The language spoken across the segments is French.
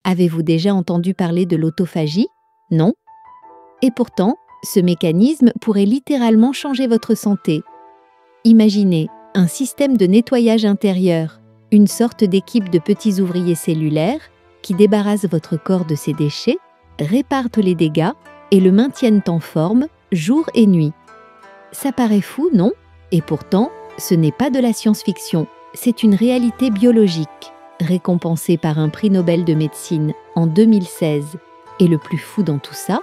Avez-vous déjà entendu parler de l'autophagie? Non? Et pourtant, ce mécanisme pourrait littéralement changer votre santé. Imaginez un système de nettoyage intérieur, une sorte d'équipe de petits ouvriers cellulaires qui débarrassent votre corps de ses déchets, réparent les dégâts et le maintiennent en forme jour et nuit. Ça paraît fou, non? Et pourtant, ce n'est pas de la science-fiction, c'est une réalité biologique, récompensée par un prix Nobel de médecine en 2016. Et le plus fou dans tout ça,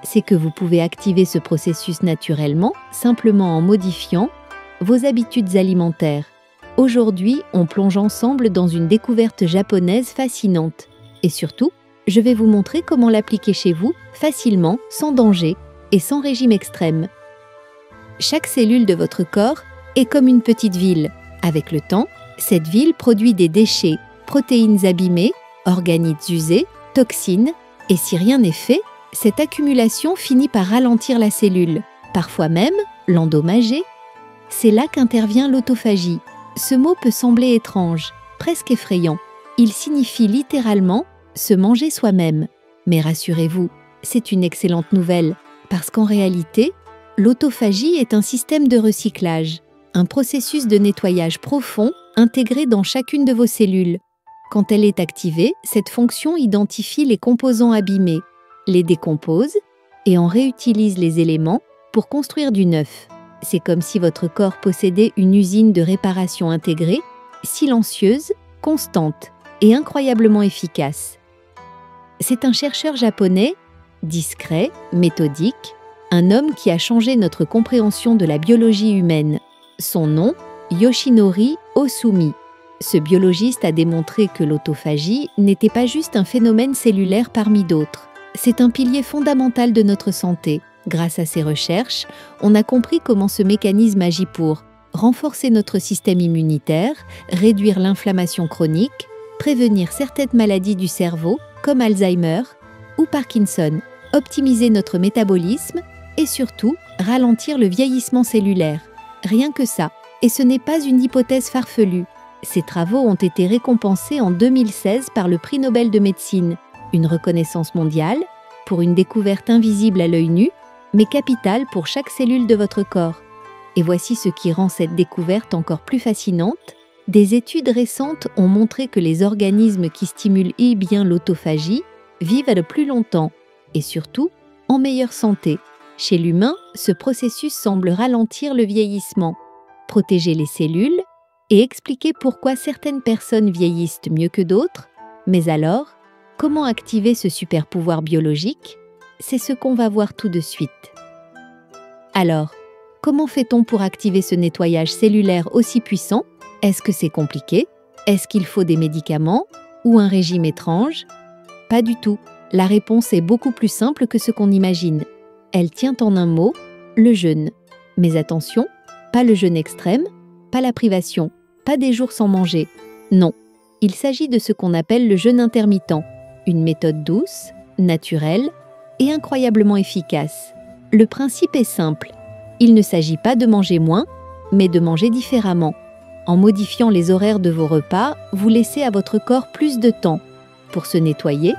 c'est que vous pouvez activer ce processus naturellement, simplement en modifiant vos habitudes alimentaires. Aujourd'hui, on plonge ensemble dans une découverte japonaise fascinante. Et surtout, je vais vous montrer comment l'appliquer chez vous, facilement, sans danger et sans régime extrême. Chaque cellule de votre corps est comme une petite ville. Avec le temps, cette ville produit des déchets, protéines abîmées, organites usés, toxines, et si rien n'est fait, cette accumulation finit par ralentir la cellule, parfois même l'endommager. C'est là qu'intervient l'autophagie. Ce mot peut sembler étrange, presque effrayant. Il signifie littéralement se manger soi-même. Mais rassurez-vous, c'est une excellente nouvelle, parce qu'en réalité, l'autophagie est un système de recyclage, un processus de nettoyage profond intégré dans chacune de vos cellules. Quand elle est activée, cette fonction identifie les composants abîmés, les décompose et en réutilise les éléments pour construire du neuf. C'est comme si votre corps possédait une usine de réparation intégrée, silencieuse, constante et incroyablement efficace. C'est un chercheur japonais, discret, méthodique, un homme qui a changé notre compréhension de la biologie humaine. Son nom, Yoshinori Ohsumi. Ce biologiste a démontré que l'autophagie n'était pas juste un phénomène cellulaire parmi d'autres. C'est un pilier fondamental de notre santé. Grâce à ses recherches, on a compris comment ce mécanisme agit pour renforcer notre système immunitaire, réduire l'inflammation chronique, prévenir certaines maladies du cerveau comme Alzheimer ou Parkinson, optimiser notre métabolisme et surtout ralentir le vieillissement cellulaire. Rien que ça. Et ce n'est pas une hypothèse farfelue. Ces travaux ont été récompensés en 2016 par le prix Nobel de médecine, une reconnaissance mondiale pour une découverte invisible à l'œil nu, mais capitale pour chaque cellule de votre corps. Et voici ce qui rend cette découverte encore plus fascinante. Des études récentes ont montré que les organismes qui stimulent bien l'autophagie vivent le plus longtemps et surtout en meilleure santé. Chez l'humain, ce processus semble ralentir le vieillissement, protéger les cellules et expliquer pourquoi certaines personnes vieillissent mieux que d'autres. Mais alors, comment activer ce super pouvoir biologique? C'est ce qu'on va voir tout de suite. Alors, comment fait-on pour activer ce nettoyage cellulaire aussi puissant? Est-ce que c'est compliqué? Est-ce qu'il faut des médicaments ou un régime étrange? Pas du tout. La réponse est beaucoup plus simple que ce qu'on imagine. Elle tient en un mot, le jeûne. Mais attention, pas le jeûne extrême, pas la privation, pas des jours sans manger. Non, il s'agit de ce qu'on appelle le jeûne intermittent, une méthode douce, naturelle et incroyablement efficace. Le principe est simple. Il ne s'agit pas de manger moins, mais de manger différemment. En modifiant les horaires de vos repas, vous laissez à votre corps plus de temps pour se nettoyer,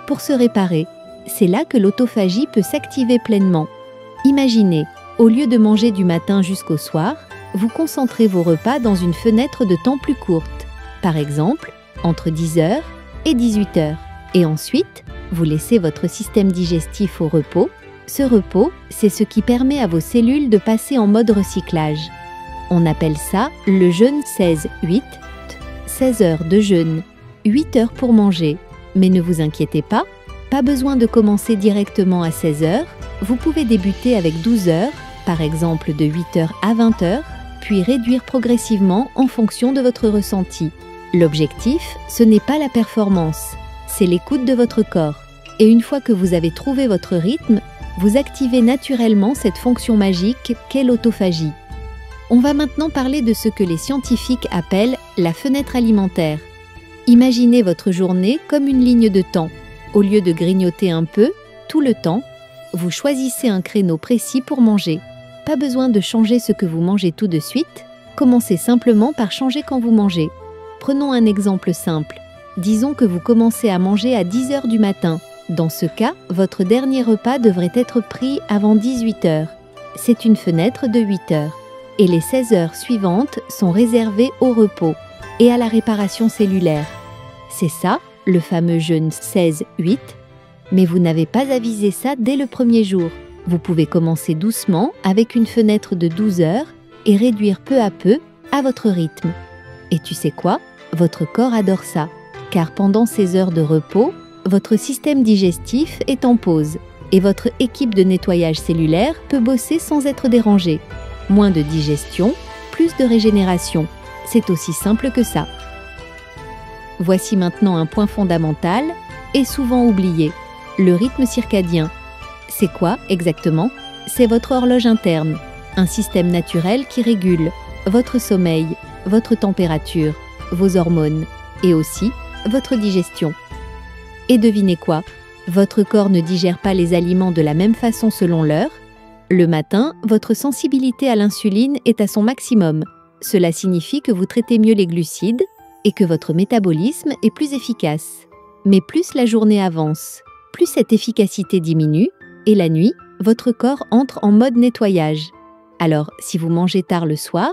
pour se réparer. C'est là que l'autophagie peut s'activer pleinement. Imaginez, au lieu de manger du matin jusqu'au soir, vous concentrez vos repas dans une fenêtre de temps plus courte, par exemple entre 10h et 18h. Et ensuite, vous laissez votre système digestif au repos. Ce repos, c'est ce qui permet à vos cellules de passer en mode recyclage. On appelle ça le jeûne 16-8, 16 heures de jeûne, 8 heures pour manger. Mais ne vous inquiétez pas, pas besoin de commencer directement à 16 heures. Vous pouvez débuter avec 12 heures, par exemple de 8 heures à 20 heures, puis réduire progressivement en fonction de votre ressenti. L'objectif, ce n'est pas la performance, c'est l'écoute de votre corps. Et une fois que vous avez trouvé votre rythme, vous activez naturellement cette fonction magique qu'est l'autophagie. On va maintenant parler de ce que les scientifiques appellent la fenêtre alimentaire. Imaginez votre journée comme une ligne de temps. Au lieu de grignoter un peu, tout le temps, vous choisissez un créneau précis pour manger. Pas besoin de changer ce que vous mangez tout de suite. Commencez simplement par changer quand vous mangez. Prenons un exemple simple. Disons que vous commencez à manger à 10 heures du matin. Dans ce cas, votre dernier repas devrait être pris avant 18 heures. C'est une fenêtre de 8 heures. Et les 16 heures suivantes sont réservées au repos et à la réparation cellulaire. C'est ça, le fameux jeûne 16-8. Mais vous n'avez pas à viser ça dès le premier jour. Vous pouvez commencer doucement avec une fenêtre de 12 heures et réduire peu à peu à votre rythme. Et tu sais quoi? Votre corps adore ça, car pendant ces heures de repos, votre système digestif est en pause et votre équipe de nettoyage cellulaire peut bosser sans être dérangée. Moins de digestion, plus de régénération. C'est aussi simple que ça. Voici maintenant un point fondamental et souvent oublié, le rythme circadien. C'est quoi exactement? C'est votre horloge interne, un système naturel qui régule votre sommeil, votre température, vos hormones et aussi votre digestion. Et devinez quoi? Votre corps ne digère pas les aliments de la même façon selon l'heure. Le matin, votre sensibilité à l'insuline est à son maximum. Cela signifie que vous traitez mieux les glucides et que votre métabolisme est plus efficace. Mais plus la journée avance, plus cette efficacité diminue et la nuit, votre corps entre en mode nettoyage. Alors, si vous mangez tard le soir,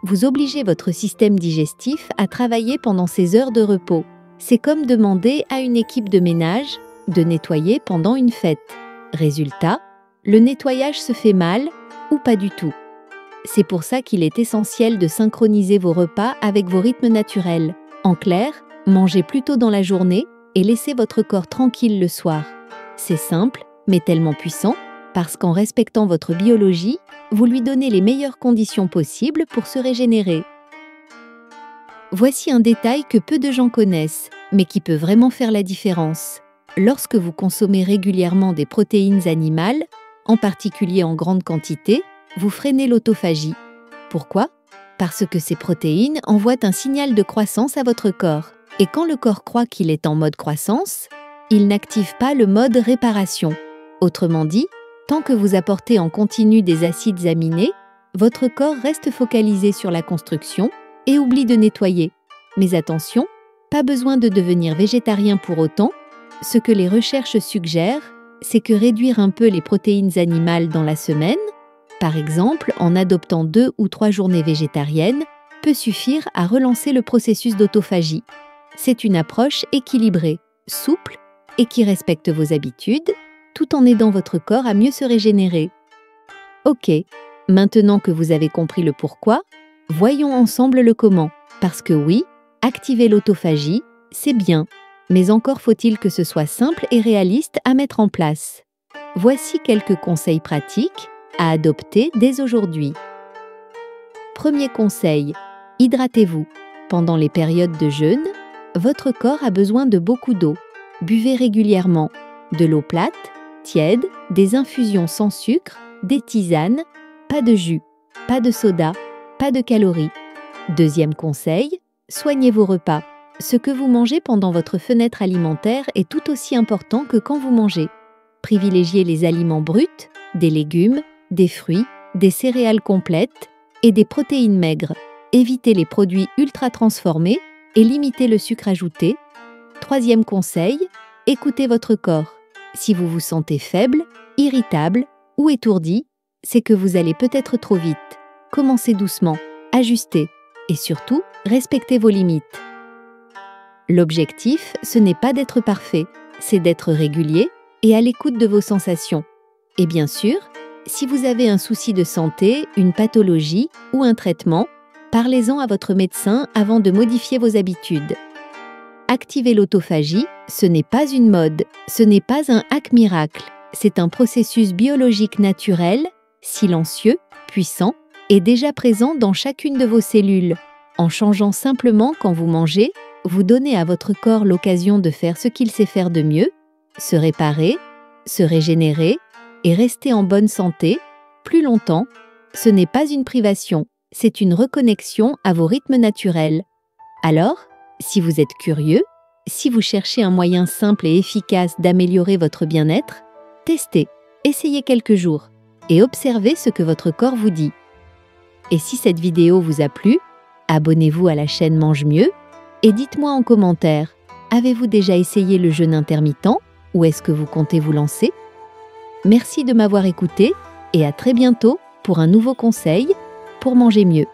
vous obligez votre système digestif à travailler pendant ces heures de repos. C'est comme demander à une équipe de ménage de nettoyer pendant une fête. Résultat, le nettoyage se fait mal ou pas du tout. C'est pour ça qu'il est essentiel de synchroniser vos repas avec vos rythmes naturels. En clair, mangez plus tôt dans la journée et laissez votre corps tranquille le soir. C'est simple, mais tellement puissant, parce qu'en respectant votre biologie, vous lui donnez les meilleures conditions possibles pour se régénérer. Voici un détail que peu de gens connaissent, mais qui peut vraiment faire la différence. Lorsque vous consommez régulièrement des protéines animales, en particulier en grande quantité, vous freinez l'autophagie. Pourquoi? Parce que ces protéines envoient un signal de croissance à votre corps. Et quand le corps croit qu'il est en mode croissance, il n'active pas le mode réparation. Autrement dit, tant que vous apportez en continu des acides aminés, votre corps reste focalisé sur la construction et oublie de nettoyer. Mais attention, pas besoin de devenir végétarien pour autant. Ce que les recherches suggèrent, c'est que réduire un peu les protéines animales dans la semaine, par exemple en adoptant 2 ou 3 journées végétariennes, peut suffire à relancer le processus d'autophagie. C'est une approche équilibrée, souple et qui respecte vos habitudes, tout en aidant votre corps à mieux se régénérer. Ok, maintenant que vous avez compris le pourquoi, voyons ensemble le comment. Parce que oui, activer l'autophagie, c'est bien, mais encore faut-il que ce soit simple et réaliste à mettre en place. Voici quelques conseils pratiques à adopter dès aujourd'hui. Premier conseil, hydratez-vous. Pendant les périodes de jeûne, votre corps a besoin de beaucoup d'eau. Buvez régulièrement de l'eau plate, tiède, des infusions sans sucre, des tisanes, pas de jus, pas de soda, pas de calories. Deuxième conseil, soignez vos repas. Ce que vous mangez pendant votre fenêtre alimentaire est tout aussi important que quand vous mangez. Privilégiez les aliments bruts, des légumes, des fruits, des céréales complètes et des protéines maigres. Évitez les produits ultra transformés et limitez le sucre ajouté. Troisième conseil, écoutez votre corps. Si vous vous sentez faible, irritable ou étourdi, c'est que vous allez peut-être trop vite. Commencez doucement, ajustez et surtout, respectez vos limites. L'objectif, ce n'est pas d'être parfait, c'est d'être régulier et à l'écoute de vos sensations. Et bien sûr, si vous avez un souci de santé, une pathologie ou un traitement, parlez-en à votre médecin avant de modifier vos habitudes. Activer l'autophagie, ce n'est pas une mode, ce n'est pas un hack miracle, c'est un processus biologique naturel, silencieux, puissant et déjà présent dans chacune de vos cellules. En changeant simplement quand vous mangez, vous donnez à votre corps l'occasion de faire ce qu'il sait faire de mieux, se réparer, se régénérer et rester en bonne santé plus longtemps. Ce n'est pas une privation, c'est une reconnexion à vos rythmes naturels. Alors, si vous êtes curieux, si vous cherchez un moyen simple et efficace d'améliorer votre bien-être, testez, essayez quelques jours et observez ce que votre corps vous dit. Et si cette vidéo vous a plu, abonnez-vous à la chaîne Mange Mieux et dites-moi en commentaire, Avez-vous déjà essayé le jeûne intermittent ou est-ce que vous comptez vous lancer? Merci de m'avoir écouté et à très bientôt pour un nouveau conseil pour manger mieux.